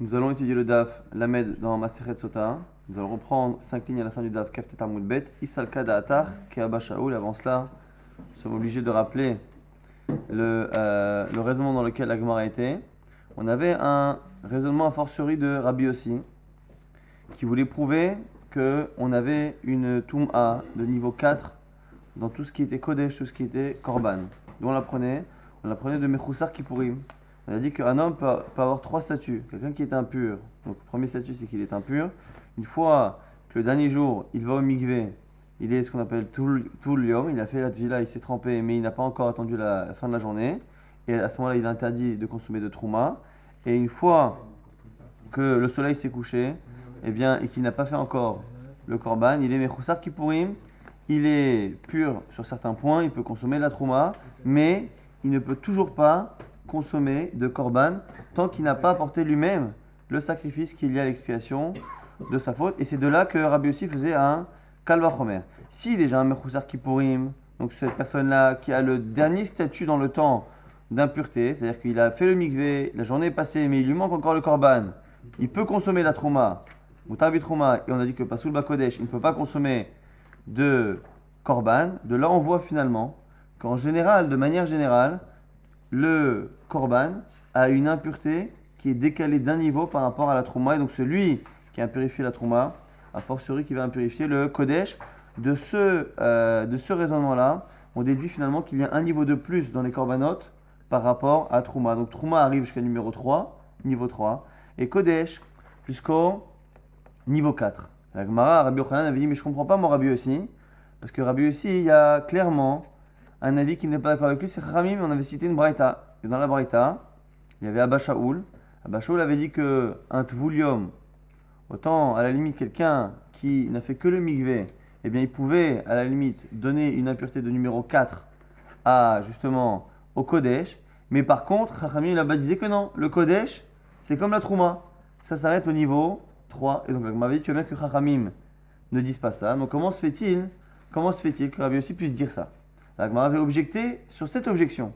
Nous allons étudier le DAF Lamed dans Masechet Sota. Nous allons reprendre 5 lignes à la fin du DAF Kaftet Amud Bet. Isalka Da'atar Keaba Shaul. Avant cela, nous sommes obligés de rappeler le raisonnement dans lequel la Gemara était. On avait un raisonnement a fortiori de Rabbi Yossi qui voulait prouver qu'on avait une Toum'a de niveau 4 dans tout ce qui était Kodesh, tout ce qui était Korban. D'où on l'apprenait de Mechoussar Kippourim. On a dit qu'un homme peut avoir 3 statuts. Quelqu'un qui est impur. Donc, le premier statut, c'est qu'il est impur. Une fois que le dernier jour, il va au mikvé, il est ce qu'on appelle tout l'yom. Il a fait la tvila, il s'est trempé, mais il n'a pas encore attendu la fin de la journée. Et à ce moment-là, il est interdit de consommer de trouma. Et une fois que le soleil s'est couché, et qu'il n'a pas fait encore le korban, il est mechoussar kippourim. Il est pur sur certains points, il peut consommer de la trouma, mais il ne peut toujours pas consommer de korban tant qu'il n'a pas apporté lui-même le sacrifice qui est lié à l'expiation de sa faute. Et c'est de là que Rabbi Yossi faisait un kal vachomer. Si déjà un mechoussar kippourim, donc cette personne-là qui a le dernier statut dans le temps d'impureté, c'est-à-dire qu'il a fait le mikvé, la journée est passée, mais il lui manque encore le korban, il peut consommer la trouma, ou tavi trouma, et on a dit que pasoul bakodesh, il ne peut pas consommer de korban. De là on voit finalement qu'en général, de manière générale, le korban a une impureté qui est décalée d'un niveau par rapport à la trouma. Et donc celui qui a impurifié la trouma, a fortiori qui va impurifier le kodesh. De ce raisonnement-là, on déduit finalement qu'il y a un niveau de plus dans les korbanotes par rapport à trouma. Donc trouma arrive jusqu'à numéro 3, niveau 3, et kodesh jusqu'au niveau 4. La Gemara, Rabbi Yochanan avait dit, mais je ne comprends pas mon Rabbi Yossi, parce que Rabbi Yossi, il y a clairement un avis qui n'est pas d'accord avec lui, c'est Chachamim. On avait cité une braïta. Et dans la braïta, il y avait Abba Shaul. Abba Shaul avait dit que un tvoulium, autant à la limite quelqu'un qui n'a fait que le mikvé, eh bien il pouvait à la limite donner une impureté de numéro 4 à justement au Kodesh. Mais par contre, Chachamim là-bas disait que non, le Kodesh, c'est comme la Trouma. Ça s'arrête au niveau 3. Et donc, on m'avait dit, tu veux bien que Chachamim ne dise pas ça. Donc, comment se fait-il que Rabbi Yossi puisse dire ça? La Gemara avait objecté sur cette objection.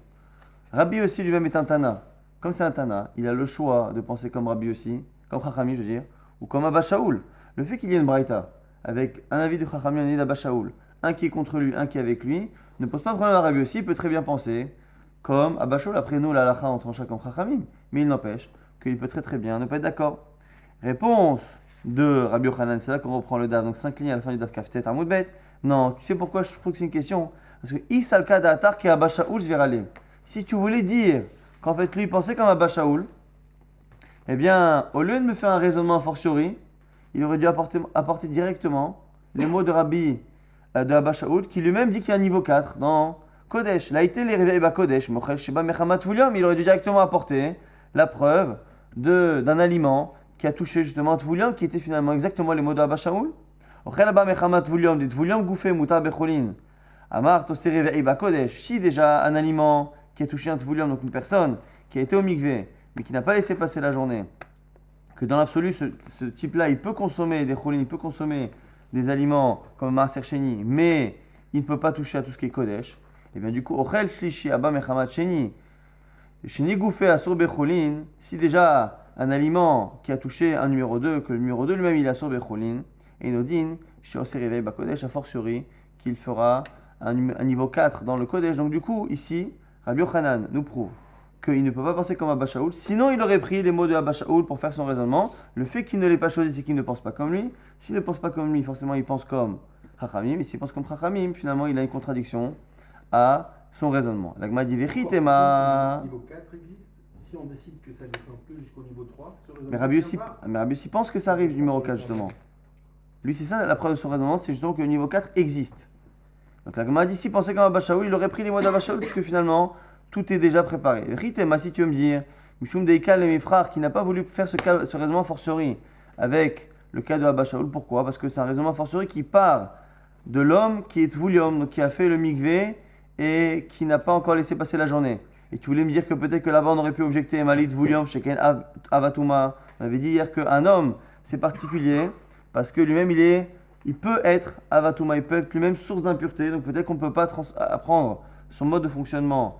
Rabbi Yossi lui-même est un Tana. Comme c'est un Tana, il a le choix de penser comme Rabbi Yossi, comme Chachamim, je veux dire, ou comme Abba Shaul. Le fait qu'il y ait une braïta avec un avis de Chachamim et un avis d'Abba Shaul, un qui est contre lui, un qui est avec lui, ne pose pas de problème à Rabbi Yossi. Il peut très bien penser comme Abba Shaul. Après nous, la halakha, on tranche comme Chachamim. Mais il n'empêche qu'il peut très bien ne pas être d'accord. Réponse de Rabbi Yochanan, c'est là qu'on reprend le DAF. Donc 5 lignes à la fin du DAF Kaftet Amud Bet. Non, tu sais pourquoi je trouve que c'est une question? Parce que Isalka Da'atar ki Abba Shaul zvirale. Si tu voulais dire qu'en fait lui pensait comme Abba Shaul, eh bien, au lieu de me faire un raisonnement a fortiori, il aurait dû apporter directement les mots de Rabbi de Abba Shaul, qui lui-même dit qu'il y a un niveau 4 dans Kodesh. Là, il était les réveils bas Kodesh, Mochel Sheba Mechamat Vulium, il aurait dû directement apporter la preuve d'un aliment qui a touché justement un Tvoulium, qui était finalement exactement les mots de Abba Shaul. Ochel Abba Mechamat Vulium, dit Tvoulium Gouffé Mouta Becholin. Amar Tosere Ve'ei Kodesh. Si déjà un aliment qui a touché un Tvoulium, donc une personne qui a été au mikvé, mais qui n'a pas laissé passer la journée, que dans l'absolu, ce type-là, il peut consommer des cholines, il peut consommer des aliments comme Maaser Sheni, mais il ne peut pas toucher à tout ce qui est Kodesh. Et bien du coup, Ochel Shlishi Abba Mechamat Sheni. Sheni Gouffé Asur Becholin, si déjà un aliment qui a touché un numéro 2, que le numéro 2 lui-même il a Asur Becholin, et Nodin, chez Osé Réveil Bakodesh, a fortiori, qu'il fera un niveau 4 dans le Kodesh. Donc du coup, ici, Rabbi Yochanan nous prouve qu'il ne peut pas penser comme Abba Shaul. Sinon, il aurait pris les mots de Abba Shaul pour faire son raisonnement. Le fait qu'il ne l'ait pas choisi, c'est qu'il ne pense pas comme lui. S'il ne pense pas comme lui, forcément, il pense comme Chachamim. Et s'il pense comme Chachamim, finalement, il a une contradiction à son raisonnement. L'Agma dit Vechitema. Le niveau 4 existe. Si on décide que ça descend plus jusqu'au niveau 3, Mais Rabbi Yossi pense que ça arrive du numéro 4, justement. Lui, c'est ça la preuve de son raisonnement, c'est justement que le niveau 4 existe. Donc la Gemara dit, si pensait comme Abba Shaul, il aurait pris les mots d'Abba Shaul, puisque finalement, tout est déjà préparé. Ritema, si tu veux me dire, Mishum Deikal et mes frères, qui n'a pas voulu faire ce raisonnement fortiori avec le cas de Abba Shaul, pourquoi? Parce que c'est un raisonnement fortiori qui part de l'homme qui est Tvoulium, donc qui a fait le mikvé et qui n'a pas encore laissé passer la journée. Et tu voulais me dire que peut-être que là-bas on aurait pu objecter Malit Tvoulium, Sheken Avatuma. On avait dit hier qu'un homme, c'est particulier, parce que lui-même il peut être Avatuma, il peut être lui-même source d'impureté, donc peut-être qu'on ne peut pas apprendre son mode de fonctionnement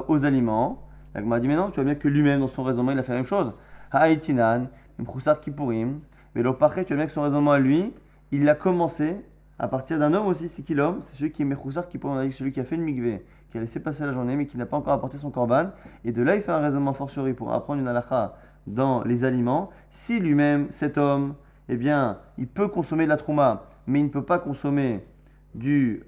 aux aliments. La Gemara dit mais non, tu vois bien que lui-même dans son raisonnement il a fait la même chose. Ha'aitinan, Mchoussar Kippourim, Velo Pachet, tu vois bien que son raisonnement à lui, il l'a commencé à partir d'un homme aussi, c'est qui l'homme? C'est celui qui est Mechoussar Kippourim, on a dit celui qui a fait le mikvé, qui a laissé passer la journée, mais qui n'a pas encore apporté son korban. Et de là, il fait un raisonnement fortiori pour apprendre une halakha dans les aliments. Si lui-même, cet homme, eh bien, il peut consommer de la trouma, mais il ne peut pas consommer des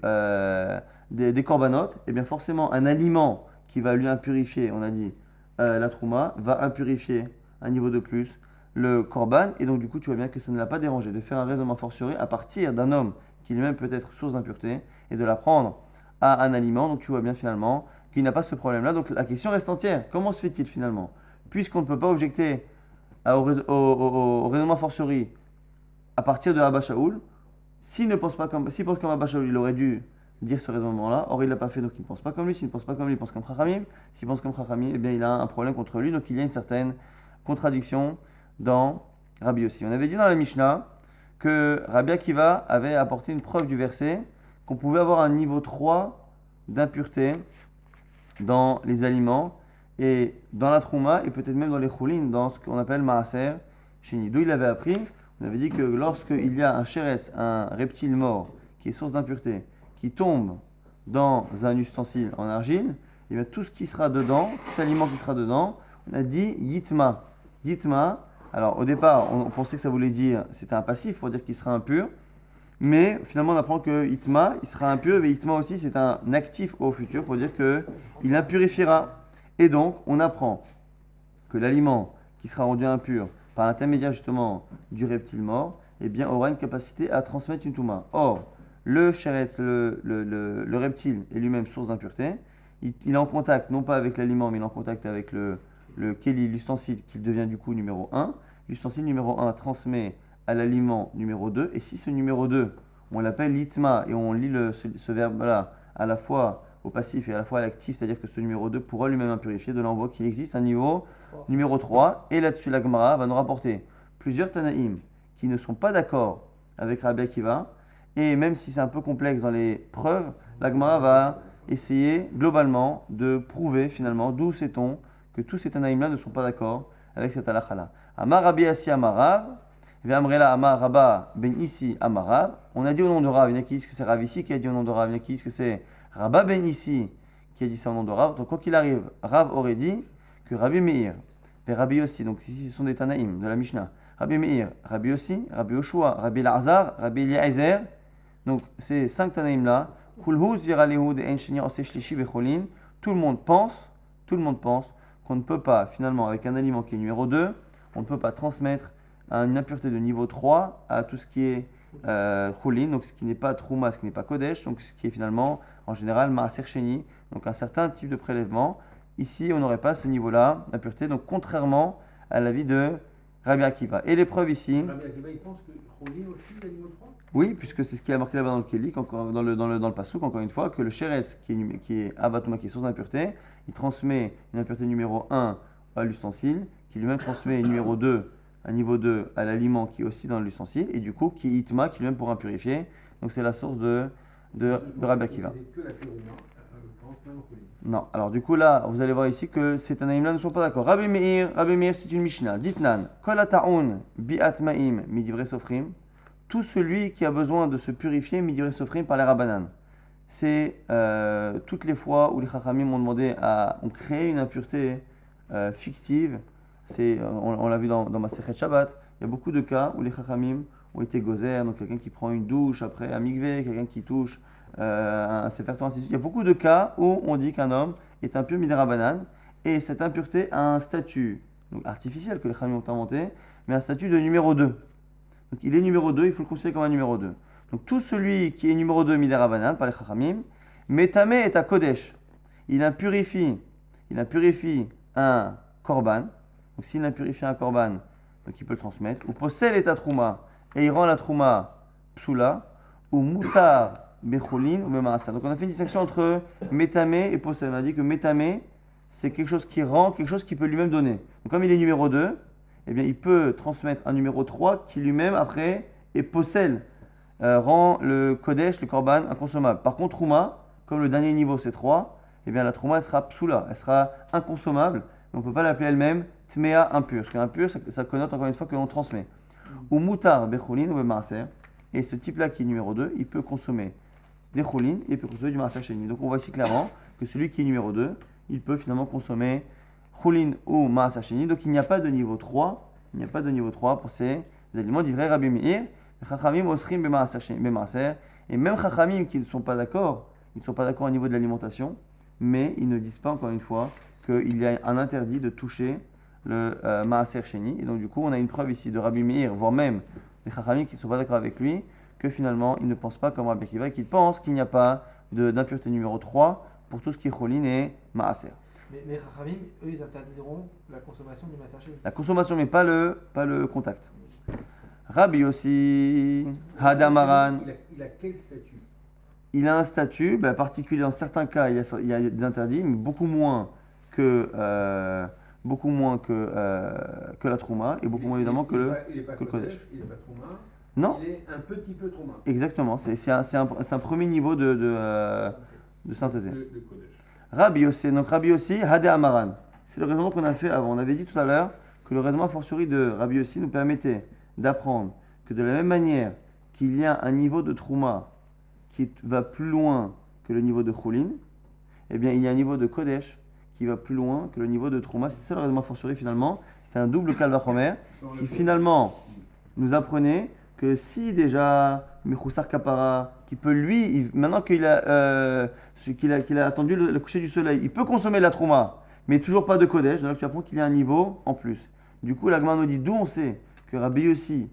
corbanotes, eh bien forcément un aliment qui va lui impurifier, on a dit, la trouma, va impurifier un niveau de plus le korban, et donc du coup tu vois bien que ça ne l'a pas dérangé de faire un raisonnement fortiori à partir d'un homme qui lui-même peut être source d'impureté, et de la prendre à un aliment, donc tu vois bien finalement qu'il n'a pas ce problème-là. Donc la question reste entière, comment se fait-il finalement? Puisqu'on ne peut pas objecter au raisonnement fortiori à partir de Abba Shaoul, s'il pense comme Abba Shaoul, il aurait dû dire ce raisonnement-là. Or, il ne l'a pas fait, donc il ne pense pas comme lui. S'il ne pense pas comme lui, il pense comme Chachamim. S'il pense comme Chachamim, eh bien, il a un problème contre lui. Donc, il y a une certaine contradiction dans Rabbi Yossi. On avait dit dans la Mishnah que Rabbi Akiva avait apporté une preuve du verset qu'on pouvait avoir un niveau 3 d'impureté dans les aliments et dans la trouma et peut-être même dans les choulines, dans ce qu'on appelle maaser chéni. D'où il avait appris, on avait dit que lorsqu'il y a un chéretz, un reptile mort qui est source d'impureté, qui tombe dans un ustensile en argile, et bien tout ce qui sera dedans, tout aliment qui sera dedans, on a dit yitma. Yitma, alors au départ on pensait que ça voulait dire, c'était un passif pour dire qu'il sera impur, mais finalement on apprend que yitma, il sera impur, mais yitma aussi c'est un actif au futur pour dire qu'il impurifiera. Et donc on apprend que l'aliment qui sera rendu impur par l'intermédiaire justement du reptile mort, eh bien aura une capacité à transmettre une touma. Or, le sheretz, le reptile est lui-même source d'impureté. Il est en contact, non pas avec l'aliment, mais il est en contact avec le keli, l'ustensile, qui devient du coup numéro 1. L'ustensile numéro 1 transmet à l'aliment numéro 2. Et si ce numéro 2, on l'appelle litma, et on lit ce verbe-là à la fois au passif et à la fois à l'actif, c'est-à-dire que ce numéro 2 pourra lui-même impurifier, de l'envoi qu'il existe un niveau numéro 3. Et là-dessus, la Gemara va nous rapporter plusieurs Tanaïm qui ne sont pas d'accord avec Rabbi Akiva. Et même si c'est un peu complexe dans les preuves, la Gemara va essayer globalement de prouver finalement d'où sait-on que tous ces Tanaïm-là ne sont pas d'accord avec cette halakha-là. Amar Rabbi Assi Amarav, Ve'amrela Amar Rabba Ben Issi Amarav. On a dit au nom de Rav, il y en a qui disent que c'est Rav Issi qui a dit au nom de Rav, il y en a qui disent que c'est Rabba Ben Issi qui a dit ça au nom de Rav. Donc quoi qu'il arrive, Rav aurait dit que Rabbi Meir et Rabbi Yossi, donc ici ce sont des Tanaïm de la Mishnah, Rabbi Meir, Rabbi Yossi, Rabbi Yoshua, Rabbi Elazar, Rabbi Eliezer. Donc ces 5 Tanaïm là, tout le monde pense qu'on ne peut pas finalement avec un aliment qui est numéro 2, on ne peut pas transmettre une impureté de niveau 3 à tout ce qui est choulin, donc ce qui n'est pas trouma, ce qui n'est pas kodesh, donc ce qui est finalement en général maaser sheni, donc un certain type de prélèvement. Ici, on n'aurait pas ce niveau-là d'impureté, donc contrairement à l'avis de Rabbi Akiva. Et l'épreuve ici. Rabbi Akiva, il pense que choulin aussi, il a niveau 3? Oui, puisque c'est ce qui est marqué là-bas dans le Kélik, dans le Passouk, encore une fois, que le Sheretz, qui est Abatuma, qui est source d'impureté, il transmet une impureté numéro 1 à l'ustensile, qui lui-même transmet numéro 2, un niveau 2 à l'aliment qui est aussi dans l'ustensile, et du coup, qui est Itma, qui lui-même pourra impurifier. Donc c'est la source de Rabbi Akiva. Que la choulin, transmet au choulin. Non, alors du coup là, vous allez voir ici que ces Tanaïm-là ne sont pas d'accord. Rabbi Meir, c'est une Mishnah. Ditnan, Kol Ata'un bi'at ma'im midivrei sofrim. Tout celui qui a besoin de se purifier midivrei sofrim par les Rabbanan. C'est toutes les fois où les Chachamim ont créé une impureté fictive. On l'a vu dans Masechet Shabbat. Il y a beaucoup de cas où les Chachamim ont été gozer, donc quelqu'un qui prend une douche après un mikvé, quelqu'un qui touche un Sefer Torah, ainsi de suite. Il y a beaucoup de cas où on dit qu'un homme est impur midei Rabbanan, et cette impureté a un statut donc artificiel que les Chachamim ont inventé, mais un statut de numéro 2. Donc il est numéro 2, il faut le considérer comme un numéro 2. Donc tout celui qui est numéro 2 midei Rabbanan par les Chachamim, Metame est à Kodesh. Il impurifie un korban. Donc s'il impurifie un korban, donc il peut le transmettre. Ou Posel est à Trouma, et il rend la Trouma psula. Ou Mutar Becholin ou Memasa. Donc on a fait une distinction entre Metame et Posel. On a dit que Metame, c'est quelque chose qui rend, quelque chose qui peut lui-même donner. Donc comme il est numéro 2, eh bien, il peut transmettre un numéro 3 qui lui-même, après, est Posel, rend le Kodesh, le Korban, inconsommable. Par contre, Trouma, comme le dernier niveau c'est 3, eh bien, la Trouma, elle sera psula, elle sera inconsommable. on ne peut pas l'appeler elle-même Tmea impur. Parce qu'impur, ça connote encore une fois que l'on transmet. Ou Mutar Bechulin ou Maaser. Et ce type-là qui est numéro 2, il peut consommer des Chulin et il peut consommer du Maaser Sheni. Donc on voit ici clairement que celui qui est numéro 2, il peut finalement consommer Chulin ou Maaser Sheni. Donc il n'y a pas de niveau 3. Il n'y a pas de niveau 3 pour ces aliments d'ivrei Rabbi Meir. Chachamim osrim b'maaser. Et même Chachamim qui ne sont pas d'accord, ils ne sont pas d'accord au niveau de l'alimentation, mais ils ne disent pas encore une fois qu'il y a un interdit de toucher le Maaser Sheni. Et donc du coup, on a une preuve ici de Rabbi Meir, voire même des Chachamim qui ne sont pas d'accord avec lui, que finalement, ils ne pensent pas comme Rabbi Akiva, qu'ils pensent qu'il n'y a pas d'impureté numéro 3 pour tout ce qui est Cholin et Maaser. Mais Chachamim, eux, ils interdiseront la consommation du Maaser Sheni. La consommation, mais pas le contact. Rabbi aussi, Hadamaran. Il a quel statut? Il a un statut particulier. Dans certains cas, il y a des interdits, mais beaucoup moins que la Trouma et beaucoup moins évidemment que le Kodesh. Il n'est pas Trouma. Non. Il est un petit peu Trouma. Exactement. C'est un premier niveau de sainteté. Le Kodesh. Rabbi aussi, Hade Amaran. C'est le raisonnement qu'on a fait avant. On avait dit tout à l'heure que le raisonnement a fortiori de Rabbi aussi nous permettait d'apprendre que de la même manière qu'il y a un niveau de Trouma qui va plus loin que le niveau de Choulin, eh bien il y a un niveau de Kodesh qui va plus loin que le niveau de Trouma. C'est ça le raisonnement fortiori finalement. C'était un double Kalvachomer qui finalement nous apprenait que si déjà Mechoussar Kapara, qui peut lui, maintenant qu'il a attendu le coucher du soleil, il peut consommer de la Trouma, mais toujours pas de Kodesh, donc tu apprends qu'il y a un niveau en plus. Du coup, la Gemara nous dit d'où on sait que Rabbi Yossi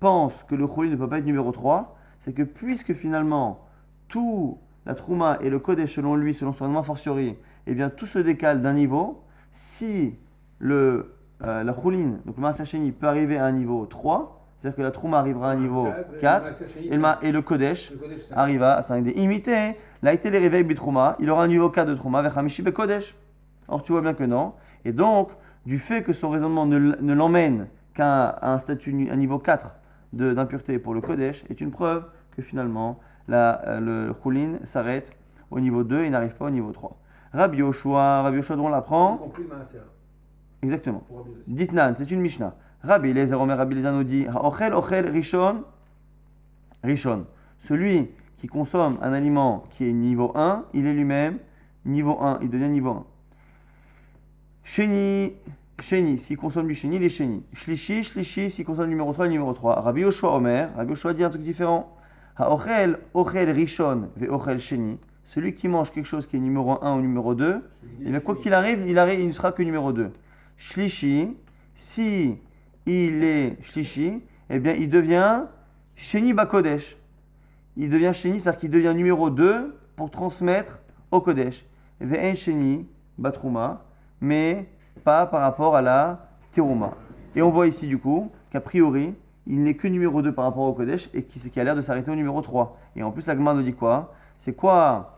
pense que le Choulin ne peut pas être numéro 3, c'est que puisque finalement tout la Trouma et le Kodesh selon lui, selon son raisonnement fortiori, eh bien tout se décale d'un niveau. Si la Choulin, donc le Maaser Sheni, peut arriver à un niveau 3, c'est-à-dire que la Trouma arrivera à un niveau 4, et le Kodesh arriva à 5. Imité, là été les réveils Bitrouma, il aura un niveau 4 de Trouma vers Hamishi Be Kodesh. Or tu vois bien que non. Et donc, du fait que son raisonnement ne l'emmène qu'à un niveau 4 d'impureté pour le Kodesh, est une preuve que finalement le Choulin s'arrête au niveau 2 et n'arrive pas au niveau 3. Rabbi Yoshua dont on l'apprend. Exactement. Ditnan, c'est une Mishnah. Rabbi Eliezer Omer Rabbi Eliezer nous dit Ochel Rishon. Celui qui consomme un aliment qui est niveau 1, il est lui-même niveau 1, il devient niveau 1. Sheni, s'il consomme du Sheni, il est Sheni. Shlishi, s'il consomme le numéro 3, le numéro 3. Rabbi Yoshua Omer, Rabbi Yoshua dit un truc différent. Ochel Rishon ve Ochel Sheni. Celui qui mange quelque chose qui est numéro 1 ou numéro 2, et bien quoi qu'il arrive, il ne sera que numéro 2. Shlishi, si il est Shlishi, eh bien il devient Sheni Bakodesh. Il devient Sheni, c'est-à-dire qu'il devient numéro 2 pour transmettre au Kodesh. Ve'en Sheni Batrouma, mais pas par rapport à la Terouma. Et on voit ici du coup qu'a priori, il n'est que numéro 2 par rapport au Kodesh et qui a l'air de s'arrêter au numéro 3. Et en plus, la Gemara nous dit quoi? C'est quoi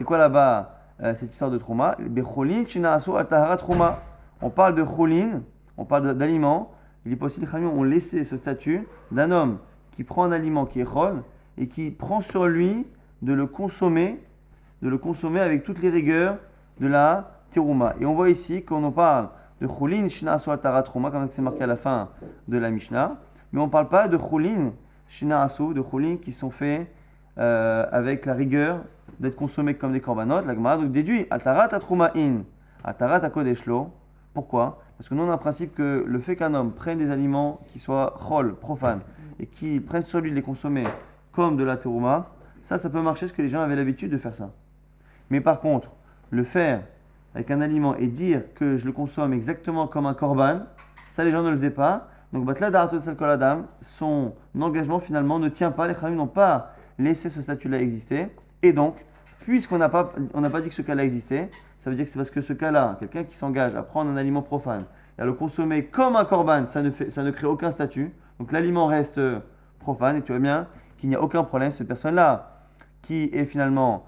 là-bas cette histoire de Trouma? Becholin Shinaasu Al-Tahara Trouma. On parle de Cholin, on parle d'aliments. Il est possible que les Khamim ont laissé ce statut d'un homme qui prend un aliment qui est Chol et qui prend sur lui de le consommer avec toutes les rigueurs de la Terouma. Et on voit ici qu'on en parle de Cholin Shinaasu Al-Tahara Trouma, comme c'est marqué à la fin de la Mishnah. Mais on ne parle pas de Cholin Shinaasu, de Cholin qui sont faits avec la rigueur d'être consommés comme des korbanot. La Gemara donc déduit Atarat Atrouma in, Atarat Akodeshlo. Pourquoi? Parce que nous on a un principe que le fait qu'un homme prenne des aliments qui soient chol, profanes, et qu'il prenne sur lui de les consommer comme de la terouma, ça peut marcher parce que les gens avaient l'habitude de faire ça. Mais par contre, le faire avec un aliment et dire que je le consomme exactement comme un korban, ça les gens ne le faisaient pas. Donc Batla Daratot Sal Kol Adam, son engagement finalement ne tient pas. Les Khamim n'ont pas laissé ce statut-là exister. Et donc, puisqu'on n'a pas dit que ce cas-là existait, ça veut dire que c'est parce que ce cas-là, quelqu'un qui s'engage à prendre un aliment profane et à le consommer comme un korban, ça ne crée aucun statut. Donc l'aliment reste profane et tu vois bien qu'il n'y a aucun problème. Cette personne-là qui est finalement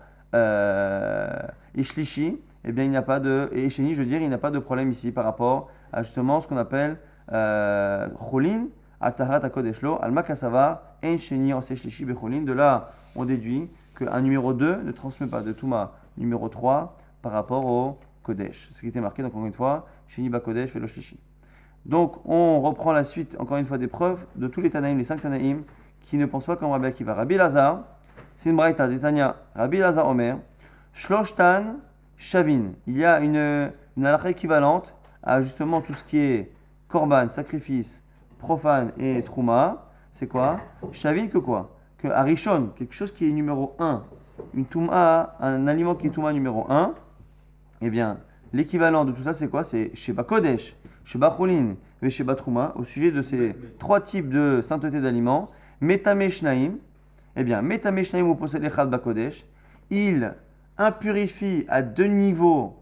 Ishlishi, eh bien il n'y a pas de... Et Sheni, je veux dire, il n'y a pas de problème ici par rapport à justement ce qu'on appelle Cholin, Atarat Akodeshlo, Alma Kasava, En Sheni, En Shlishi, Becholin. De là, on déduit qu'un numéro 2 ne transmet pas de Touma numéro 3 par rapport au Kodesh. Ce qui était marqué, donc encore une fois, Sheni Bakodesh Velo Shlishi. Donc, on reprend la suite, encore une fois, des preuves de tous les Tanaïm, les 5 Tanaïm, qui ne pensent pas comme Rabbi Akiva. Rabbi Lazar, c'est une braïta d'Etania. Rabbi Lazar Omer, Shloshtan Shavin. Il y a une halakha équivalente à justement tout ce qui est korban, sacrifice, profane et trouma. C'est quoi? Shavin que quoi? Que Arishon, quelque chose qui est numéro 1. Une touma, un aliment qui est touma numéro 1. Eh bien, l'équivalent de tout ça, c'est quoi? C'est Sheba Kodesh, Sheba Choulin et Sheba Trouma. Au sujet de ces 3 types de sainteté d'aliments, Metame Shnaim. Eh bien, Metame Shnaim ou possède Echad Bakodesh. Il impurifie à 2 niveaux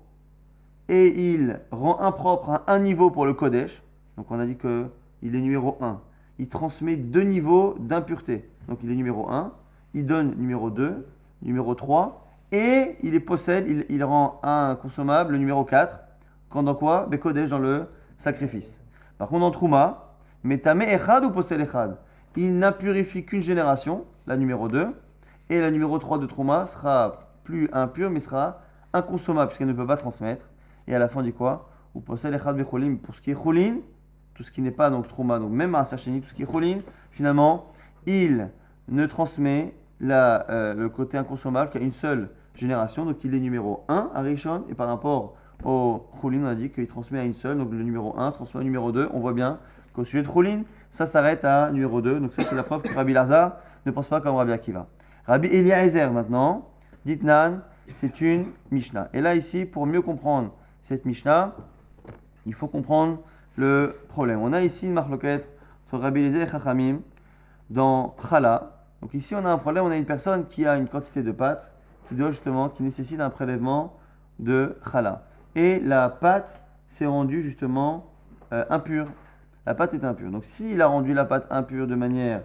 et il rend impropre à 1 niveau pour le Kodesh. Donc, on a dit qu'il est numéro 1. Il transmet 2 niveaux d'impureté. Donc, il est numéro 1. Il donne numéro 2, numéro 3. Et il les possède, il rend inconsommable le numéro 4. Quand dans quoi? Bekodesh, dans le sacrifice. Par contre, dans Trouma, Metame Echad ou possède Echad. Il n'impurifie qu'une génération, la numéro 2. Et la numéro 3 de Trouma sera plus impure, mais sera inconsommable, puisqu'elle ne peut pas transmettre. Et à la fin, on dit quoi? Ou possède Echad Becholim. Pour ce qui est Choulin, tout ce qui n'est pas donc Trouma, donc même à Sacheni, tout ce qui est Choulin, finalement, il ne transmet le côté inconsommable qu'à une seule génération. Donc il est numéro 1 à Rishon, et par rapport au Choulin, on a dit qu'il transmet à une seule. Donc le numéro 1 transmet au numéro 2. On voit bien qu'au sujet de Choulin, ça s'arrête à numéro 2. Donc ça, c'est la preuve que Rabbi Lazar ne pense pas comme Rabbi Akiva. Rabbi Eliezer maintenant, Ditnan, c'est une Mishnah. Et là, ici, pour mieux comprendre cette Mishnah, il faut comprendre le problème. On a ici une marloquette entre Rabbi Eliezer et Chachamim dans Chala. Donc ici, on a un problème. On a une personne qui a une quantité de pâte qui nécessite un prélèvement de Chala. Et la pâte s'est rendue justement impure. La pâte est impure. Donc s'il a rendu la pâte impure de manière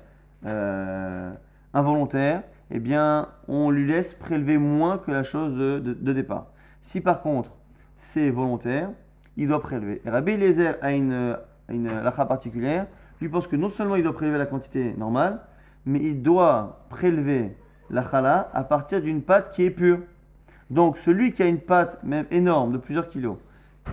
involontaire, eh bien, on lui laisse prélever moins que la chose de départ. Si par contre, c'est volontaire, il doit prélever. Et Rabbi Eliezer a une halakha particulière. Lui pense que non seulement il doit prélever la quantité normale, mais il doit prélever la chala à partir d'une pâte qui est pure. Donc celui qui a une pâte même énorme de plusieurs kilos,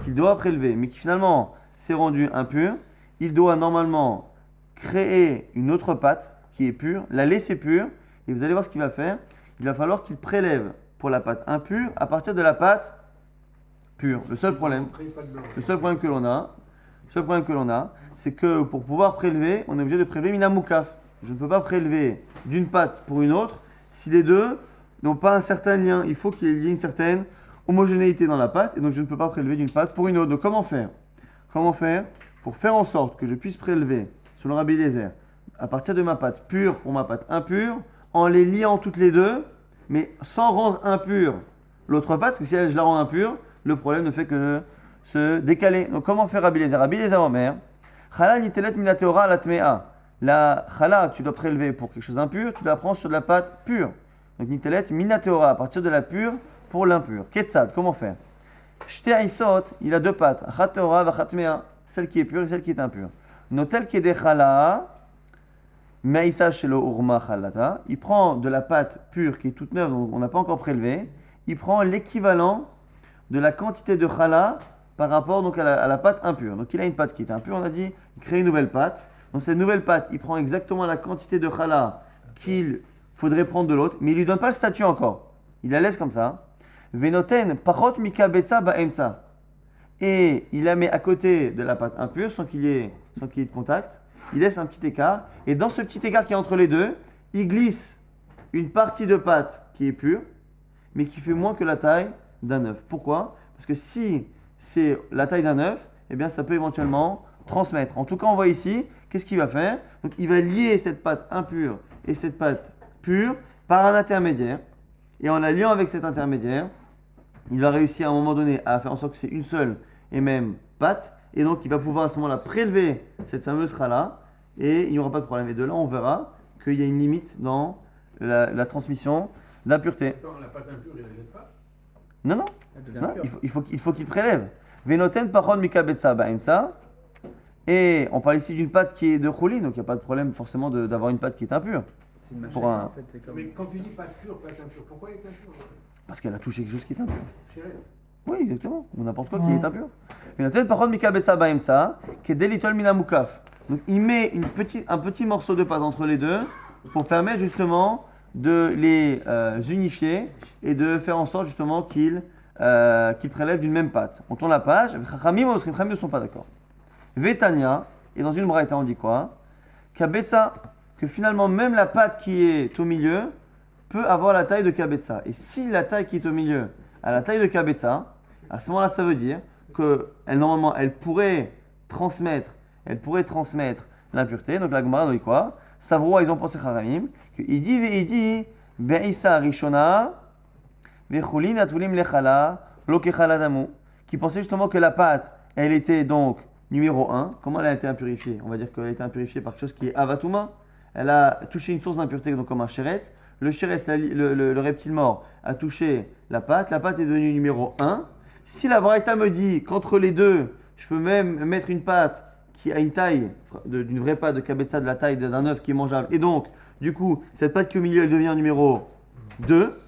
qu'il doit prélever, mais qui finalement s'est rendu impur, il doit normalement créer une autre pâte qui est pure, la laisser pure, et vous allez voir ce qu'il va faire. Il va falloir qu'il prélève pour la pâte impure à partir de la pâte pure. Le seul problème que l'on a, c'est que pour pouvoir prélever, on est obligé de prélever minamoukaf. Je ne peux pas prélever d'une pâte pour une autre si les deux n'ont pas un certain lien. Il faut qu'il y ait une certaine homogénéité dans la pâte, et donc je ne peux pas prélever d'une pâte pour une autre. Donc comment faire pour faire en sorte que je puisse prélever, selon Rabbi Eliezer, à partir de ma pâte pure pour ma pâte impure, en les liant toutes les deux, mais sans rendre impure l'autre pâte, parce que si je la rends impure, le problème ne fait que se décaler. Donc comment faire Rabbi Eliezer? Rabbi Eliezer Omer, Chala nitelet minateora la tmea. La chala que tu dois prélever pour quelque chose d'impur, tu dois prendre sur de la pâte pure. Donc nitelet minateora, à partir de la pure pour l'impur. Ketzad, comment faire? Shte aisot, il a 2 pâtes, achat teora vachat tmea, celle qui est pure et celle qui est impure. Notel kede chala, meisa shelo urma chalata, il prend de la pâte pure qui est toute neuve, donc on n'a pas encore prélevé, il prend l'équivalent de la quantité de chala par rapport donc à la pâte impure. Donc il a une pâte qui est impure, on a dit, il crée une nouvelle pâte. Dans cette nouvelle pâte, il prend exactement la quantité de chala qu'il faudrait prendre de l'autre, mais il ne lui donne pas le statut encore. Il la laisse comme ça. Venoten pachot mika betsa ba'emsa. Et il la met à côté de la pâte impure sans qu'il y ait de contact. Il laisse un petit écart. Et dans ce petit écart qui est entre les deux, il glisse une partie de pâte qui est pure, mais qui fait moins que la taille d'un œuf. Pourquoi? Parce que si c'est la taille d'un œuf, eh bien ça peut éventuellement transmettre. En tout cas, on voit ici, qu'est-ce qu'il va faire? Donc, il va lier cette pâte impure et cette pâte pure par un intermédiaire. Et en la liant avec cet intermédiaire, il va réussir à un moment donné à faire en sorte que c'est une seule et même pâte. Et donc, il va pouvoir à ce moment-là prélever cette fameuse chala et il n'y aura pas de problème. Et de là, on verra qu'il y a une limite dans la transmission d'impureté. Attends, la pâte impure, il ne la jette pas? Non. Il faut qu'il prélève. Venoten pachon mika betsa ba'emsa. Et on parle ici d'une pâte qui est de chouli, donc il n'y a pas de problème forcément d'avoir une pâte qui est impure. C'est une machine, Pour un- en fait, c'est comme... Mais quand tu dis pâte pure, pâte impure, pourquoi elle est impure? Parce qu'elle a touché quelque chose qui est impur. Chéret. Oui, exactement. Ou n'importe quoi qui est impur. ונותן פחות מקבצה באמצע, כדי ליטול מן המוקף. Donc il met un petit morceau de pâte entre les deux pour permettre justement de les unifier et de faire en sorte justement qu'ils prélèvent d'une même pâte. On tourne la page, Chachamim ne sont pas d'accord. Vetania, et dans une braïta on dit quoi? Kabetza, que finalement même la pâte qui est au milieu peut avoir la taille de kabetza. Et si la taille qui est au milieu a la taille de kabetza, à ce moment-là ça veut dire que normalement elle pourrait transmettre l'impureté. Donc la Gemara dit quoi? Savroa, ils ont pensé Chachamim, qu'il dit Be'isa Rishona, Vechulin Atvulim Lechala, Lokechala Damu, qui pensait justement que la pâte, elle était donc numéro 1. Comment elle a été impurifiée? On va dire qu'elle a été impurifiée par quelque chose qui est avatuma. Elle a touché une source d'impureté, donc comme un chéres. Le chéres, le reptile mort, a touché la pâte est devenue numéro 1. Si la Braïta me dit qu'entre les deux, je peux même mettre une pâte qui a une taille d'une vraie pâte de kabetza, de la taille d'un œuf qui est mangeable, et donc, du coup, cette pâte qui est au milieu, elle devient numéro 2,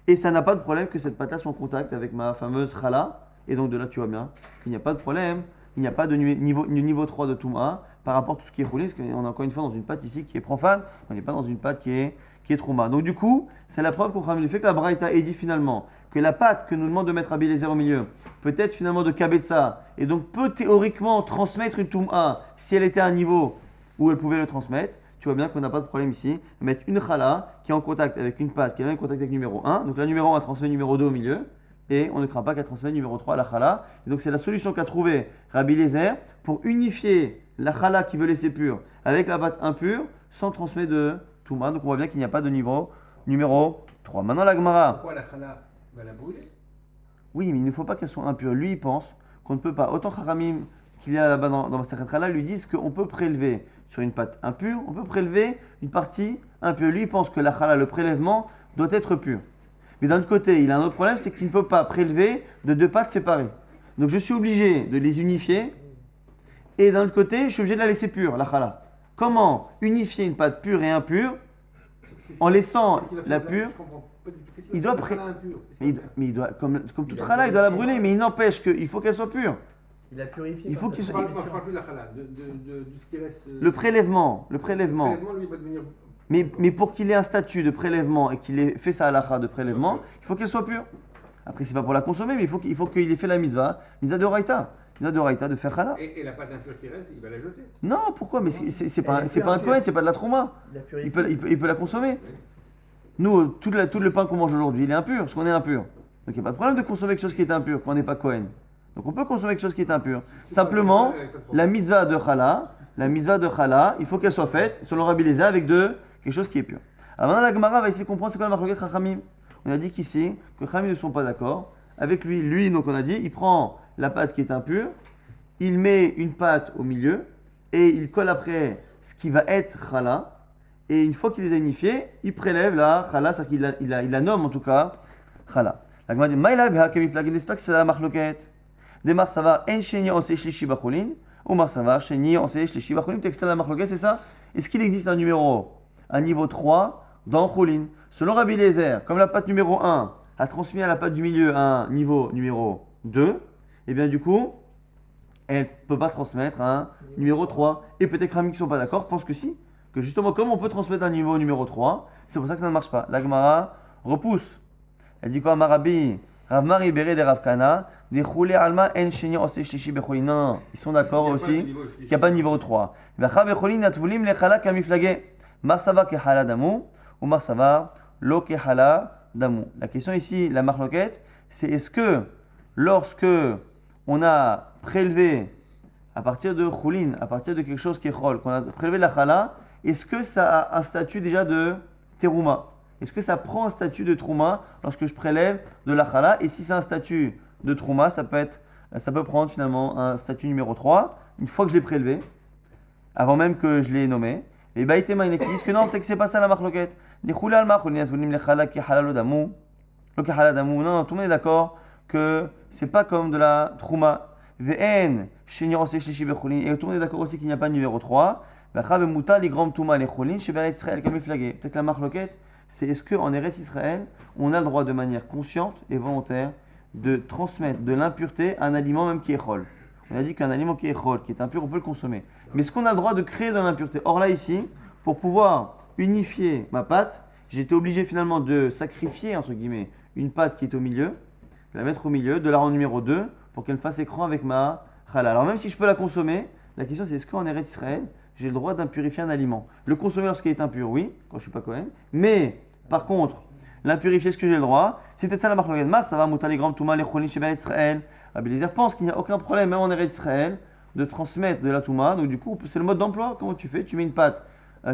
et ça n'a pas de problème que cette pâte-là soit en contact avec ma fameuse chala, et donc de là, tu vois bien qu'il n'y a pas de problème, il n'y a pas de niveau 3 de Touma par rapport à tout ce qui est roulé, parce qu'on est encore une fois dans une pâte ici qui est profane, on n'est pas dans une pâte qui est Trouma. Donc du coup, c'est la preuve qu'on ramène le fait que la Braïta ait dit finalement que la pâte que nous demande de mettre Rabbi Eliezer au milieu peut être finalement de kabetza et donc peut théoriquement transmettre une Touma si elle était à un niveau où elle pouvait le transmettre. Tu vois bien qu'on n'a pas de problème ici de mettre une chala qui est en contact avec une pâte qui est en contact avec numéro 1. Donc la numéro 1 transmet numéro 2 au milieu et on ne craint pas qu'elle transmette numéro 3 à la chala. Et donc c'est la solution qu'a trouvé Rabbi Eliezer pour unifier la chala qui veut laisser pure avec la pâte impure sans transmettre de Touma. Donc on voit bien qu'il n'y a pas de niveau numéro 3. Maintenant la Gemara. Pourquoi la chala va la brûler? Oui, mais il ne faut pas qu'elle soit impure. Lui, il pense qu'on ne peut pas. Autant Chachamim qu'il y a là-bas dans ma Masechet Chala lui disent qu'on peut prélever sur une pâte impure, on peut prélever une partie impure. Lui, il pense que la chala, le prélèvement, doit être pur. Mais d'un autre côté, il a un autre problème, c'est qu'il ne peut pas prélever de deux pâtes séparées. Donc je suis obligé de les unifier et d'un autre côté, je suis obligé de la laisser pure, la chala. Comment unifier une pâte pure et impure en laissant la pure? Il doit mais il doit, comme toute chala, il doit la brûler, mais il n'empêche qu'il faut qu'elle soit pure. Il a purifié. Il faut qu'il Je soit. ne parle plus de la chala, de ce qui reste. Le prélèvement. Le prélèvement, lui, va devenir. Mais pour qu'il ait un statut de prélèvement et qu'il ait fait sa halakha de prélèvement, il faut qu'elle soit pure. Après, c'est pas pour la consommer, mais il faut qu'il ait fait la mitzvah de Oraïta. Mitzvah de Oraïta de faire chala. Et la pâte impure qui reste, il va la jeter. Non, pourquoi? Mais c'est pas un Kohen, c'est pas de la trauma. Il peut la consommer. Nous, tout le pain qu'on mange aujourd'hui, il est impur, parce qu'on est impur. Donc il n'y a pas de problème de consommer quelque chose qui est impur quand on n'est pas Kohen. Donc on peut consommer quelque chose qui est impur. Simplement, la mitzvah de chala, il faut qu'elle soit faite selon Rabbi Eliezer avec quelque chose qui est pur. Alors maintenant la Gemara va essayer de comprendre c'est quoi la marloquette Chachamim. On a dit qu'ici, que Chachamim ne sont pas d'accord. Avec lui, donc on a dit, il prend la pâte qui est impure, il met une pâte au milieu et il colle après ce qui va être chala. Et une fois qu'il les a unifiés, il prélève la chala, c'est-à-dire qu'il la nomme en tout cas chala. La Gemara dit, Maïla beha kemi plagin, n'est-ce pas que c'est la marloquette? Demar savar en sheni on seish lishi bachulin, ou mar savar sheni on seish lishi bachulin. Texte la marloquette, c'est ça? Est-ce qu'il existe un niveau 3 dans chulin? Selon Rabbi Eliezer, comme la pâte numéro 1 a transmis à la pâte du milieu un niveau numéro 2, et bien du coup, elle ne peut pas transmettre un numéro 3. Et peut-être que Rami qui ne sont pas d'accord pensent que si. Que justement, comme on peut transmettre un niveau numéro 3, c'est pour ça que ça ne marche pas. La Gemara repousse. Elle dit quoi? Marabi, Rav Mari Bere de Rav Kana, des choulé alma en sheni ose shlishi becholi. Non, ils sont d'accord aussi qu'il n'y a pas de niveau 3. Vacha becholi natvulim lechala kamiflage. Marsava kehala damu, ou marsava lo kehala damu. La question ici, la marloquette, c'est est-ce que lorsque on a prélevé à partir de choulin, à partir de quelque chose qui est chol, qu'on a prélevé la chala, est-ce que ça a un statut déjà de terouma? Est-ce que ça prend un statut de trouma lorsque je prélève de la chala? Et si c'est un statut de trouma, ça peut prendre finalement un statut numéro 3, une fois que je l'ai prélevé, avant même que je l'ai nommé. Et Baïtema, il y en a qui disent que non, peut-être que c'est pas ça la marloquette. Non, tout le monde est d'accord que c'est pas comme de la trouma. VN, et tout le monde est d'accord aussi qu'il n'y a pas de numéro 3. Peut-être la marloquette, c'est est-ce qu'en Eretz Israël, on a le droit de manière consciente et volontaire de transmettre de l'impureté à un aliment même qui est chol. On a dit qu'un aliment qui est chol, qui est impur, on peut le consommer. Mais est-ce qu'on a le droit de créer de l'impureté? Or là, ici, pour pouvoir unifier ma pâte, j'ai été obligé finalement de sacrifier, entre guillemets, une pâte qui est au milieu, de la mettre au milieu, de la rendre numéro 2, pour qu'elle fasse écran avec ma challah. Alors même si je peux la consommer, la question c'est est-ce qu'en Eretz Israël, j'ai le droit d'impurifier un aliment? Le consommer lorsqu'il est impur, oui, quand je ne suis pas Kohen. Mais, par contre, l'impurifier, est-ce que j'ai le droit? C'était ça la marque de Mars, ça va moutar les grands touma, les cholines chez Eretz Israël. Rabbi Eliezer pense qu'il n'y a aucun problème, même en Eretz Israël, de transmettre de la touma. Donc du coup, c'est le mode d'emploi. Comment tu fais? Tu mets une pâte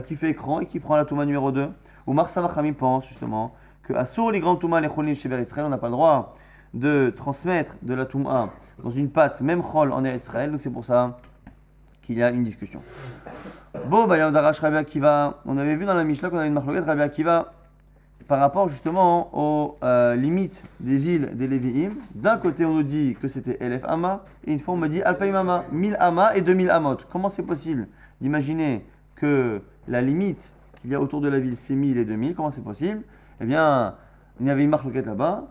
qui fait écran et qui prend la touma numéro 2. Ou Marsava Chami pense justement que à Sour les grands touma, les cholines chez Eretz Israël, on n'a pas le droit de transmettre de la touma dans une pâte, même chol en Eretz Israël. Donc c'est pour ça qu'il y a une discussion. Bon, Bayam Darash Rabbi Akiva, on avait vu dans la Mishnah qu'on avait une marloquette Rabbi Akiva par rapport justement aux limites des villes des Lévi'im. D'un côté, on nous dit que c'était Elef Ama, et une fois on me dit Alpaim Ama, 1000 Ama et 2000 Amot. Comment c'est possible d'imaginer que la limite qu'il y a autour de la ville, c'est 1000 et 2000? Comment c'est possible? Eh bien, il y avait une marloquette là-bas.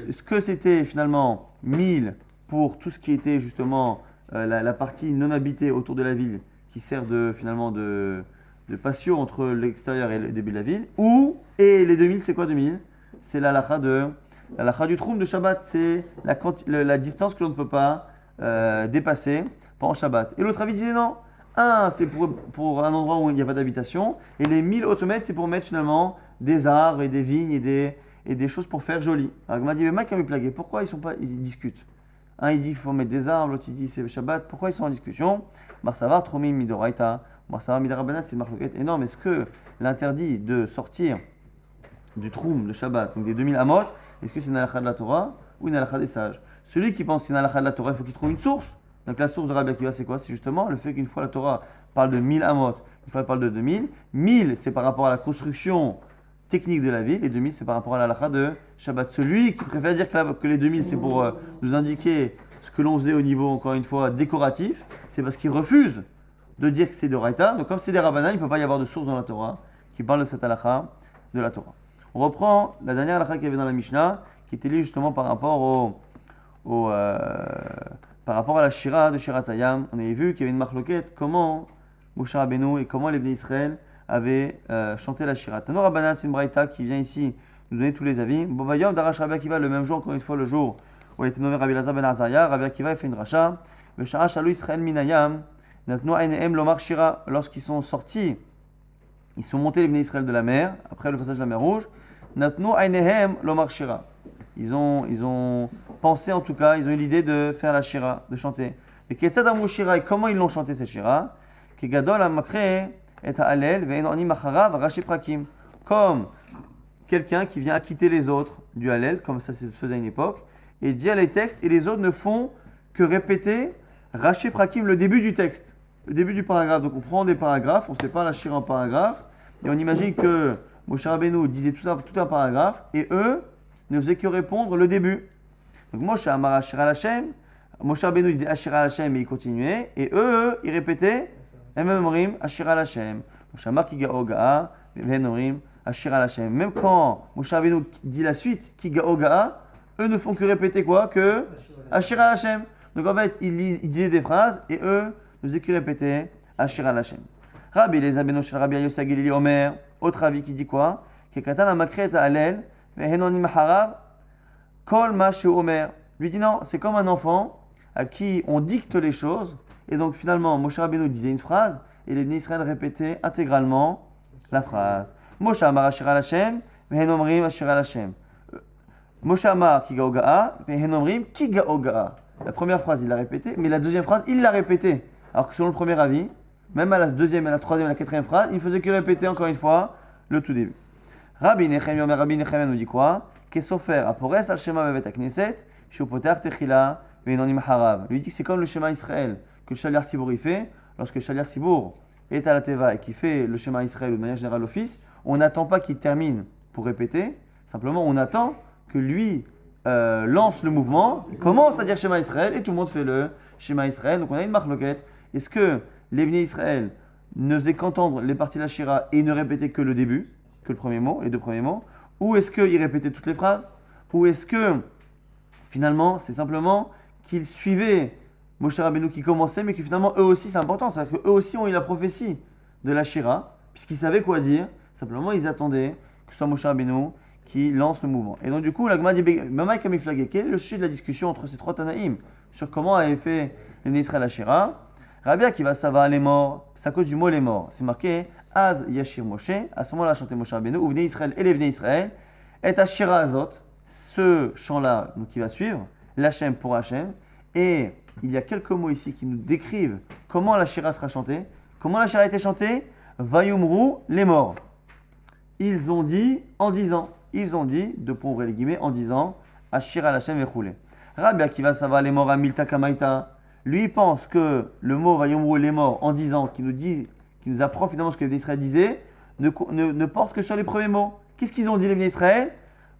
Est-ce que c'était finalement 1000 pour tout ce qui était justement la partie non habitée autour de la ville qui sert finalement de patio entre l'extérieur et le début de la ville, et les 2000 c'est quoi 2000? C'est la halakha du Troum de Shabbat, c'est la distance que l'on ne peut pas dépasser pendant Shabbat. Et l'autre avis disait non, c'est pour un endroit où il n'y a pas d'habitation, et les 1000 autres mètres c'est pour mettre finalement des arbres et des vignes et des choses pour faire joli. Alors il m'a dit, mais Mike a me plagué, pourquoi ils discutent? Un il dit il faut mettre des arbres, l'autre il dit c'est Shabbat, pourquoi ils sont en discussion? Marsavar, Tromim, Midoraita, Marsavar, Midarabanan, c'est une marloquette énorme. Est-ce que l'interdit de sortir du Troum, le Shabbat, donc des 2000 Amot, est-ce que c'est une halakha de la Torah ou une halakha des sages? Celui qui pense que c'est une halakha de la Torah, il faut qu'il trouve une source. Donc la source de Rabbi Akiva, c'est quoi? C'est justement le fait qu'une fois la Torah parle de 1000 Amot, une fois elle parle de 2000. 1000, c'est par rapport à la construction technique de la ville, et 2000, c'est par rapport à la halakha de Shabbat. Celui qui préfère dire que les 2000, c'est pour nous indiquer ce que l'on faisait au niveau, encore une fois, décoratif, c'est parce qu'il refuse de dire que c'est de Raïta. Donc comme c'est des Rabbanan, il ne peut pas y avoir de source dans la Torah qui parle de cette halakha de la Torah. On reprend la dernière halakha qu'il y avait dans la Mishnah, qui était liée justement par rapport par rapport à la Shira de Shirat Hayam. On avait vu qu'il y avait une marloquette, comment Moshe Rabbeinu et comment les Bnei Israël avaient chanté la Shira. Tano Rabbanan, c'est une braïta qui vient ici nous donner tous les avis. Bobayom Darash Rabbi Akiva, le même jour, encore une fois, le jour où a été nommé Rabbi Elazar ben Azaria, Rabbi Akiva a fait une dracha. Veshara Shalou Israël Minayam, Natnu Ainehem Lomar Shira, lorsqu'ils sont sortis, ils sont montés les Bnei Israël de la mer, après le passage de la mer Rouge. Natnu Ainehem Lomar Shira. Ils ont pensé en tout cas, ils ont eu l'idée de faire la Shira, de chanter. Et Ketzadamu Shira, et comment ils l'ont chanté cette Shira? Kegadol Amakre et Ha'alel ve'enonim acharav rashi prakim. Comme quelqu'un qui vient acquitter les autres du Hallel, comme ça se faisait à une époque, et dit les textes, et les autres ne font que répéter rashi prakim, le début du texte, le début du paragraphe. Donc on prend des paragraphes, on sépare la Shira en paragraphes, et on imagine que Moshe Rabbeinu disait tout un paragraphe, et eux ne faisaient que répondre le début. Donc Moshe Amar Ashira Hashem, Moshe Rabbeinu disait Ashira Hashem, et il continuait, et eux, ils répétaient Ememrim Ashira Hashem. Moshe Amar Kiga Ogaa, Ememrim Ashira Hashem. Même quand Moshe Rabbeinu dit la suite, Kiga Ogaa, eux ne font que répéter quoi? Que Ashira Hashem. Donc en fait, ils disaient des phrases, et eux ne faisaient que répéter Ashira Hashem. Rabbi Eliezer ben Oshel Rabbi Yossi Agilili Omer, autre avis qui dit quoi? Kekatan Amakre et Ha'alel, Ve'henonim Harav, Kol Ma Sheu Omer. Lui dit non, c'est comme un enfant à qui on dicte les choses, et donc finalement Moshe Rabbeinu disait une phrase, et les Bnei Israël répétaient intégralement la phrase. Moshe Amar Ashira Hashem, Ve'henomrim Ashira Hashem. Moshe Amar Kiga Ogaa, Ve'henomrim Kiga Ogaa. La première phrase il l'a répétée, mais la deuxième phrase il l'a répétée. Alors que selon le premier avis, même à la deuxième, à la troisième, à la quatrième phrase, il ne faisait que répéter encore une fois le tout début. Rabbi Nechem Yomer Rabbi Nechem nous dit quoi? Kesofer apores al Shema bevet hakneset, sheupotach techila ve'enonim harav. Lui dit que c'est comme le Shema Israël que le Shaliach Sibour y fait. Lorsque le Shaliach Sibour est à la Teva et qui fait le Shema Israël ou de manière générale l'office, on n'attend pas qu'il termine pour répéter. Simplement, on attend que lui lance le mouvement, commence à dire Shema Israël et tout le monde fait le Shema Israël. Donc on a une marloquette. Est-ce que les Bnei Israël ne faisaient qu'entendre les parties de la Shira et ne répétaient que le début, que le premier mot, les deux premiers mots? Ou est-ce qu'ils répétaient toutes les phrases? Ou est-ce que finalement c'est simplement qu'ils suivaient Moshe Rabbeinu qui commençait, mais que finalement eux aussi c'est important, c'est-à-dire qu'eux aussi ont eu la prophétie de la Shira, puisqu'ils savaient quoi dire, simplement ils attendaient que ce soit Moshe Rabbeinu qui lance le mouvement. Et donc du coup, la Gemara dit, Mamai Kamiflagé, quel est le sujet de la discussion entre ces trois Tanaïm sur comment avait fait les Israël la Shira? Rabbi Akiva Sava les morts, c'est à cause du mot les morts. C'est marqué Az Yashir Moshe, à ce moment-là chantait Moshe Rabbeinu, ou Vnei Israël et les Vnei Israël, et Ashira Azot, ce chant-là donc, qui va suivre, l'Hachem pour Hachem, et il y a quelques mots ici qui nous décrivent comment la Shira sera chantée. Comment la Shira a été chantée? Vayumru les morts. Ils ont dit en disant, deux points ouvrés les guillemets, en disant Ashira l'Hachem vechule. Rabbi Akiva Sava les morts à Milta Kamaita. Lui, il pense que le mot Vayomru les morts en disant, qui nous apprend finalement ce que les Israël disaient, ne porte que sur les premiers mots. Qu'est-ce qu'ils ont dit les Israël?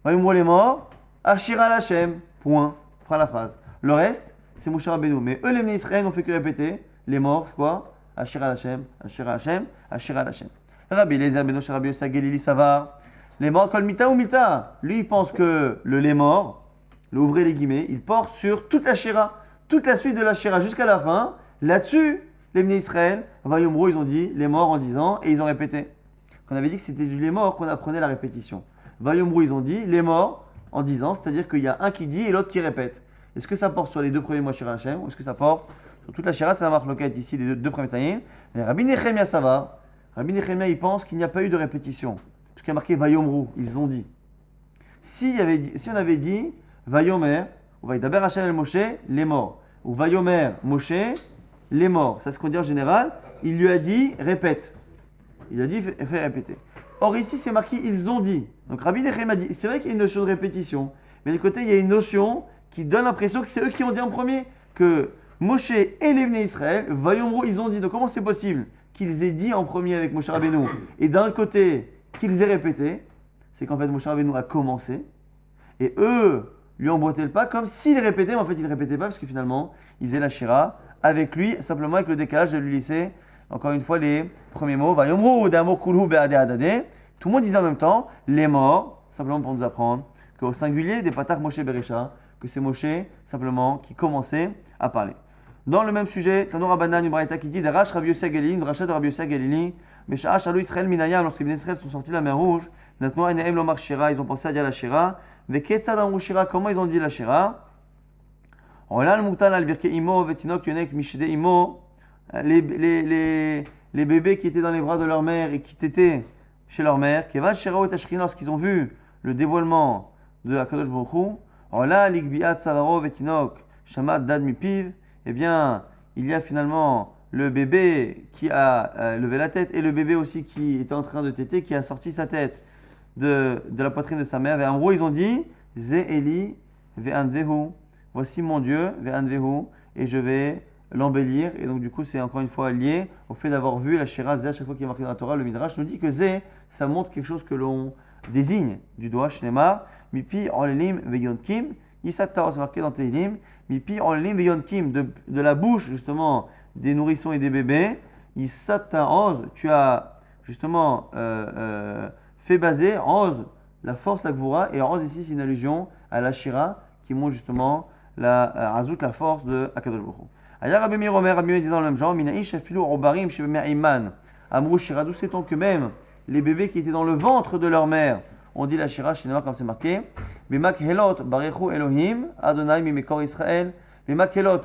Vayomru les morts, Ashira l'Hachem, point, fera la phrase. Le reste, c'est Moshe Rabbeinu. Mais eux, les Israël n'ont fait que répéter les morts, c'est quoi? Ashira l'Hachem, Ashira l'Hachem, Ashira l'Hachem. Rabbi Eliezer ben Osher Rabbi Yossa Gelili Savar, les morts kol mita ou mita. Lui, il pense que le les morts, ouvrez les guillemets, il porte sur toute la Shira. Toute la suite de la Shira jusqu'à la fin, là-dessus, les Bnei Israël, Vayomru, ils ont dit les morts en disant, et ils ont répété. On avait dit que c'était du les morts qu'on apprenait la répétition. Vayomru, ils ont dit les morts en disant, c'est-à-dire qu'il y a un qui dit et l'autre qui répète. Est-ce que ça porte sur les deux premiers mots Shira Hashem, ou est-ce que ça porte sur toute la Shira? C'est la marque locale ici des deux premiers taïms. Mais Rabbi Nechemia, ça va. Rabbi Nechemia, il pense qu'il n'y a pas eu de répétition. Tout ce qui a marqué Vayomru, ils ont dit. Si on avait dit Vayomer, ou Vaydaber Hashem el Moshe, les morts. Ou Vayomer Moshe, les morts. C'est ce qu'on dit en général. Il lui a dit répète. Il a dit fais répéter. Or ici c'est marqué ils ont dit. Donc Rabbi Nechemia dit c'est vrai qu'il y a une notion de répétition, mais de côté il y a une notion qui donne l'impression que c'est eux qui ont dit en premier que Moshe et les Bnei Israël, Vayomru, ils ont dit. Donc comment c'est possible qu'ils aient dit en premier avec Moshe Rabbeinu et d'un côté qu'ils aient répété? C'est qu'en fait Moshe Rabbeinu a commencé et eux lui emboîtaient le pas comme s'il répétait, mais en fait il ne répétait pas parce que finalement il faisait la Shira avec lui, simplement avec le décalage de lui laisser encore une fois les premiers mots. Vayomru d'amor kulhu be'ade adade. Tout le monde disait en même temps les morts, simplement pour nous apprendre qu'au singulier des patach Moshe Beresha, que c'est Moshe simplement qui commençait à parler. Dans le même sujet, Tano Rabbanan, une braïta qui dit Darash Rabbi Yossi Galili, une rachat de Rabbi Yossi Galili, Mesha'a Shalou Israël Minayam, lorsque les Bnei Israël sont sortis de la mer Rouge, Natnoa Enaim Lomar Shira, ils ont pensé à dire la Shira, Veketzad Amru Shira, comment ils ont dit la Shira? Olal Moutal al Birke Imo, Vetinok Yonek Mishide Imo, les bébés qui étaient dans les bras de leur mère et qui étaient chez leur mère, Kevad Shira et Tashrin, lorsqu'ils ont vu le dévoilement de Akadosh Baruch Hu, Olal Igbiat Savaro Vetinok, Shamat Dad Mipiv, eh bien, il y a finalement le bébé qui a levé la tête et le bébé aussi qui était en train de téter, qui a sorti sa tête de la poitrine de sa mère. Et en gros, ils ont dit Ze Eli ve'anvehu. Voici mon Dieu, ve'anvehu, et je vais l'embellir. Et donc, du coup, c'est encore une fois lié au fait d'avoir vu la Shira Ze à chaque fois qu'il est marqué dans la Torah. Le Midrash nous dit que Ze, ça montre quelque chose que l'on désigne du doigt, Shnema, Mipi, Olelim, Veyonkim. Yisata, c'est marqué dans Tehillim. Mipi Olelim Veyonkim, de la bouche justement des nourrissons et des bébés. Yisata Oz, tu as justement fait baser Oz, la force, la Gvura, et Oz ici c'est une allusion à la Shira qui montre justement Razout, la force de Akadosh Baruch Hu. Aya Rabbi Meir Omer, Rabbi Meir disant le même genre, Minaïch Afilu Obarim Shebemer Iman, Amrou Shira, d'où sait-on que même les bébés qui étaient dans le ventre de leur mère on dit la Shira, chez Néma, comme c'est marqué. Bimak Helot, Barechu Elohim, Adonai Mimekor Israël. Bimak Helot,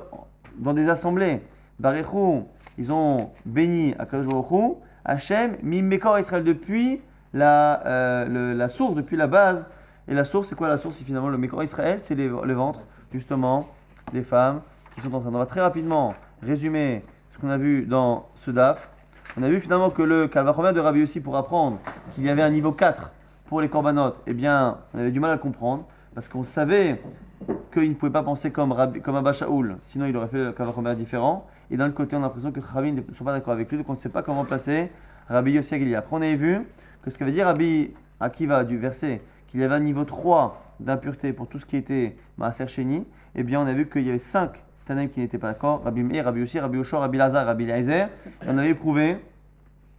dans des assemblées, Barechu, ils ont béni Akadosh Baruch Hu, Hachem, Mimekor Israël, depuis la source, depuis la base. Et la source, c'est quoi la source? C'est finalement le Mekor Israël, c'est le ventre, justement, des femmes qui sont enceintes. On va très rapidement résumer ce qu'on a vu dans ce DAF. On a vu finalement que le Kalvachomer de Rabbi Yossi, pour apprendre qu'il y avait un niveau 4 pour les korbanot, eh bien, on avait du mal à le comprendre, parce qu'on savait qu'il ne pouvait pas penser comme Abba Shaoul, sinon il aurait fait le Kalvachomer différent. Et d'un autre côté, on a l'impression que Chavim ne sont pas d'accord avec lui, donc on ne sait pas comment placer Rabbi Yossi Agili. Après, on avait vu que ce qu'avait dit Rabbi Akiva du verset, qu'il y avait un niveau 3 d'impureté pour tout ce qui était Maaser Sheni, eh bien, on a vu qu'il y avait 5 Tanaïm qui n'étaient pas d'accord, Rabbi Meir, Rabbi Yossi, Rabbi Yoshua, Rabbi Lazar, Rabbi Eliezer. Et on avait prouvé,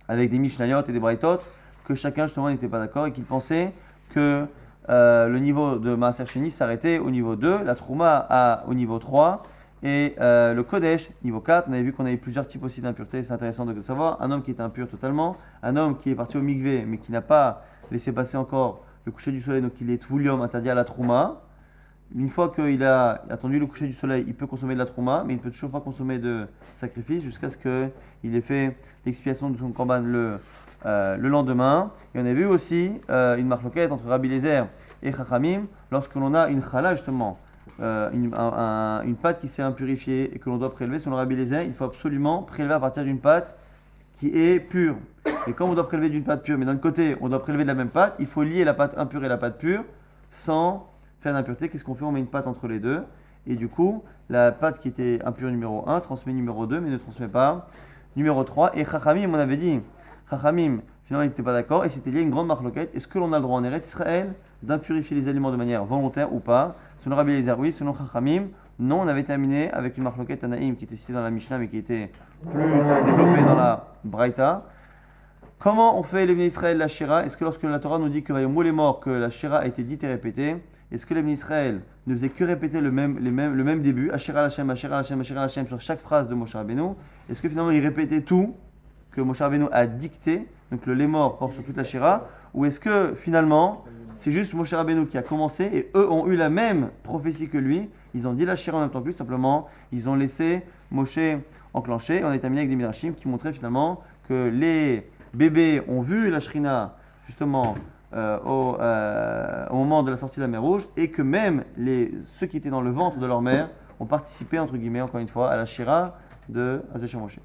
avec des Mishnayot et des Braithot, que chacun justement n'était pas d'accord et qu'il pensait que le niveau de Maaser Sheni s'arrêtait au niveau 2, la Trouma au niveau 3 Et le Kodesh, niveau 4, on avait vu qu'on avait plusieurs types aussi d'impureté, c'est intéressant de le savoir. Un homme qui est impur totalement, un homme qui est parti au mikvé mais qui n'a pas laissé passer encore le coucher du soleil, donc il est tvoulium, interdit à la trouma. Une fois qu'il a attendu le coucher du soleil, il peut consommer de la trouma, mais il ne peut toujours pas consommer de sacrifice jusqu'à ce qu'il ait fait l'expiation de son korban le lendemain. Et on a vu aussi une marloquette entre Rabbi Lézer et Chachamim lorsque l'on a une chala justement. Une pâte qui s'est impurifiée et que l'on doit prélever, selon Rabbi Lézer, il faut absolument prélever à partir d'une pâte qui est pure. Et comme on doit prélever d'une pâte pure, mais d'un côté on doit prélever de la même pâte, il faut lier la pâte impure et la pâte pure sans faire d'impureté. Qu'est-ce qu'on fait? On met une pâte entre les deux. Et du coup, la pâte qui était impure numéro 1 transmet numéro 2, mais ne transmet pas numéro 3. Et Chachamim, on avait dit, Chachamim, finalement, il n'était pas d'accord et c'était lié à une grande marloquette. Est-ce que l'on a le droit en Eretz Israël d'impurifier les aliments de manière volontaire ou pas? Selon Rabbi Eliezer, oui. Selon Chachamim, non. On avait terminé avec une marloquette Tanaïm qui était citée dans la Mishnah mais qui était plus développée dans la Braïta. Comment on fait les Bnei Israël la Shira? Est-ce que lorsque la Torah nous dit que Vayomou les morts, que la Shira a été dite et répétée, est-ce que les Bnei Israël ne faisaient que répéter le même début, Ashira Hashem, Ashira Hashem, Ashira Hashem, sur chaque phrase de Moshe Rabbeinu? Est-ce que finalement ils répétaient tout que Moshe Rabbeinu a dicté, donc le les morts porte sur toute la Shira, ou est-ce que finalement c'est juste Moshe Rabbeinu qui a commencé et eux ont eu la même prophétie que lui, ils ont dit la Shira en même temps que lui, simplement ils ont laissé Moshe enclencher. On a terminé avec des midrashim qui montraient finalement que les bébés ont vu la Shrina justement au moment de la sortie de la mer Rouge et que même ceux qui étaient dans le ventre de leur mère ont participé, entre guillemets, encore une fois, à la Shira de Azeh Moshe.